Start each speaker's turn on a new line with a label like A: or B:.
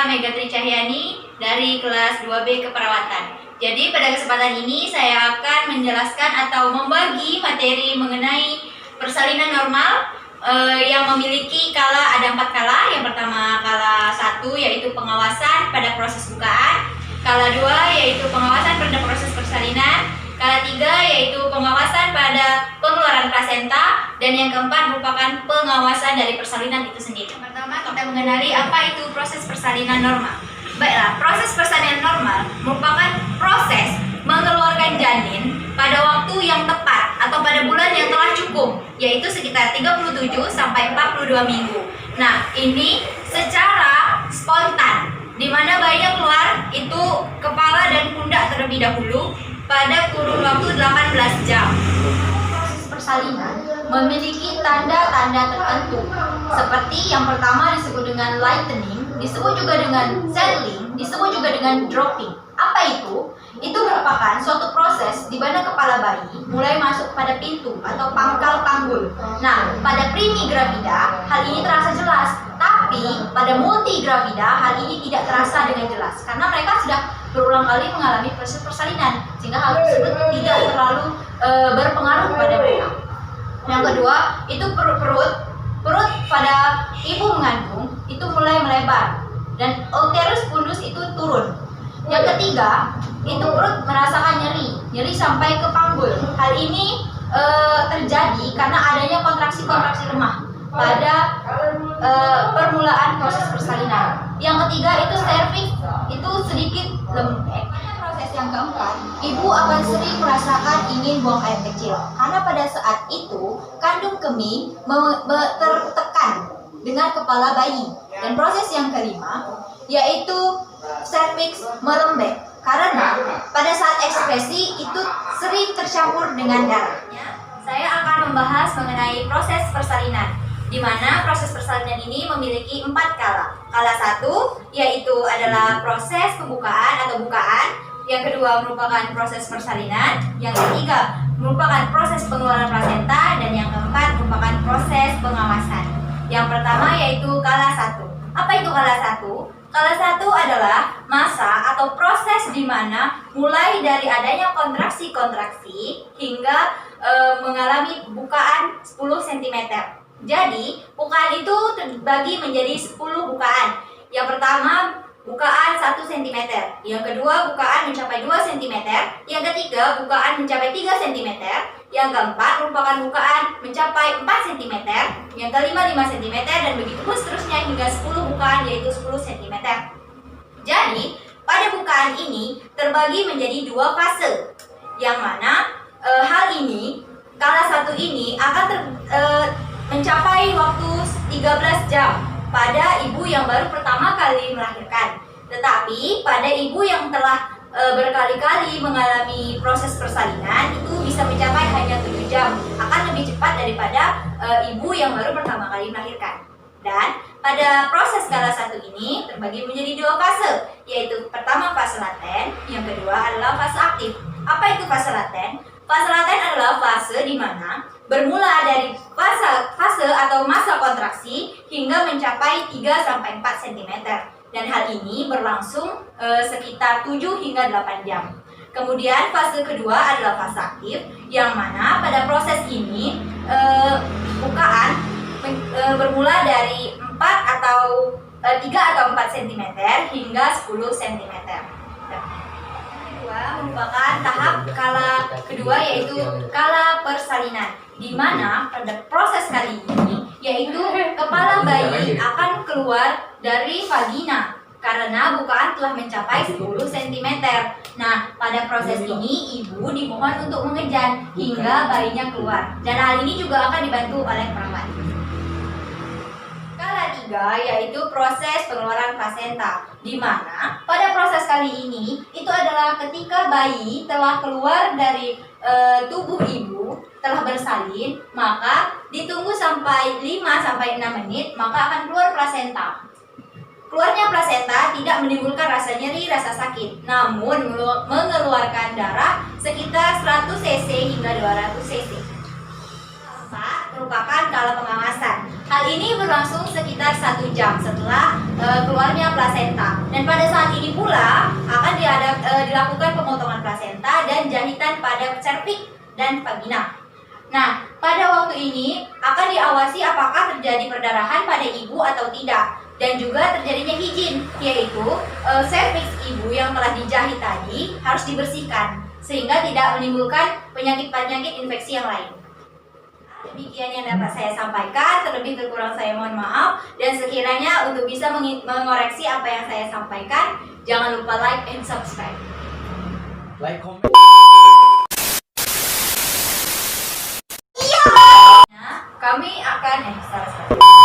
A: Saya Megatri Cahyani dari kelas 2B Keperawatan. Jadi pada kesempatan ini saya akan menjelaskan atau membagi materi mengenai persalinan normal yang memiliki kala, ada 4 kala. Yang pertama kala 1 yaitu pengawasan pada proses bukaan, kala 2 yaitu pengawasan pada proses persalinan, kala 3 yaitu pengawasan pada pengeluaran plasenta, dan yang keempat merupakan pengawasan dari persalinan itu sendiri. Pertama kita mengenali apa itu proses persalinan normal. Baiklah, proses persalinan normal merupakan proses mengeluarkan janin pada waktu yang tepat atau pada bulan yang telah cukup, yaitu sekitar 37 sampai 42 minggu. Nah, ini secara spontan, di mana bayinya keluar itu kepala dan pundak terlebih dahulu pada kurun waktu 18 jam. Proses persalinan memiliki tanda-tanda tertentu, seperti yang pertama disebut dengan lightening, disebut juga dengan settling, disebut juga dengan dropping. Apa itu? Itu merupakan suatu proses di mana kepala bayi mulai masuk pada pintu atau pangkal panggul. Nah, pada primigravida hal ini terasa jelas, tapi pada multigravida hal ini tidak terasa dengan jelas karena mereka sudah berulang kali mengalami proses persalinan, sehingga hal tersebut tidak terlalu berpengaruh pada mereka. Yang kedua, itu perut pada ibu mengandung itu mulai melebar dan uterus fundus itu turun. Yang ketiga, itu perut merasakan nyeri sampai ke panggul. Hal ini terjadi karena adanya kontraksi-kontraksi lemah pada permulaan proses persalinan. Yang ketiga, itu cervix itu sedikit lembek. Proses yang keempat, ibu akan sering merasakan ingin buang air kecil karena pada saat itu kandung kemih tertekan dengan kepala bayi. Dan proses yang kelima yaitu cervix melembek karena pada saat ekspresi itu sering tercampur dengan darah. Saya akan membahas mengenai proses persalinan, di mana proses persalinan ini memiliki 4 kala. Kala 1 yaitu adalah proses pembukaan atau bukaan, yang kedua merupakan proses persalinan, yang ketiga merupakan proses pengeluaran plasenta, dan yang keempat merupakan proses pengawasan. Yang pertama yaitu kala 1. Apa itu kala 1? Kala 1 adalah masa atau proses di mana mulai dari adanya kontraksi-kontraksi hingga mengalami bukaan 10 cm. Jadi, bukaan itu terbagi menjadi 10 bukaan. Yang pertama, bukaan 1 cm. Yang kedua, bukaan mencapai 2 cm. Yang ketiga, bukaan mencapai 3 cm. Yang keempat, merupakan bukaan mencapai 4 cm. Yang kelima, 5 cm. Dan begitu pun seterusnya hingga 10 bukaan, yaitu 10 cm. Jadi, pada bukaan ini terbagi menjadi 2 fase. Yang mana hal ini, kala 1 ini akan mencapai waktu 13 jam pada ibu yang baru pertama kali melahirkan. Tetapi pada ibu yang telah berkali-kali mengalami proses persalinan itu bisa mencapai hanya 7 jam, akan lebih cepat daripada ibu yang baru pertama kali melahirkan. Dan pada proses kala 1 ini terbagi menjadi 2 fase, yaitu pertama fase laten, yang kedua adalah fase aktif. Apa itu fase laten? Fase laten adalah fase di mana bermula dari fase atau masa kontraksi hingga mencapai 3-4 cm. Dan hal ini berlangsung sekitar 7 hingga 8 jam. Kemudian fase kedua adalah fase aktif, yang mana pada proses ini bukaan bermula dari 4 atau 3 atau 4 cm hingga 10 cm. Merupakan tahap kala kedua yaitu kala persalinan, di mana pada proses kali ini yaitu kepala bayi akan keluar dari vagina karena bukaan telah mencapai 10 cm. Nah, pada proses ini ibu dimohon untuk mengejan hingga bayinya keluar, dan hal ini juga akan dibantu oleh perawat. Kala 3 yaitu proses pengeluaran plasenta, di mana pada proses kali ini itu adalah ketika bayi telah keluar dari tubuh ibu, telah bersalin, maka ditunggu sampai 5-6 menit, maka akan keluar plasenta. Keluarnya plasenta tidak menimbulkan rasa nyeri, rasa sakit, namun mengeluarkan darah sekitar 100 cc hingga 200 cc. Merupakan kala pengawasan. Hal ini berlangsung sekitar 1 jam setelah keluarnya plasenta. Dan pada saat ini pula akan dilakukan pemotongan plasenta dan jahitan pada serviks dan vagina. Nah, pada waktu ini akan diawasi apakah terjadi perdarahan pada ibu atau tidak, dan juga terjadinya higien, yaitu serviks ibu yang telah dijahit tadi harus dibersihkan sehingga tidak menimbulkan penyakit-penyakit infeksi yang lain. Demikian yang dapat saya sampaikan, terlebih kurang saya mohon maaf, dan sekiranya untuk bisa mengoreksi apa yang saya sampaikan, jangan lupa like and subscribe.
B: Like, comment.
A: Nah, kami akan salah.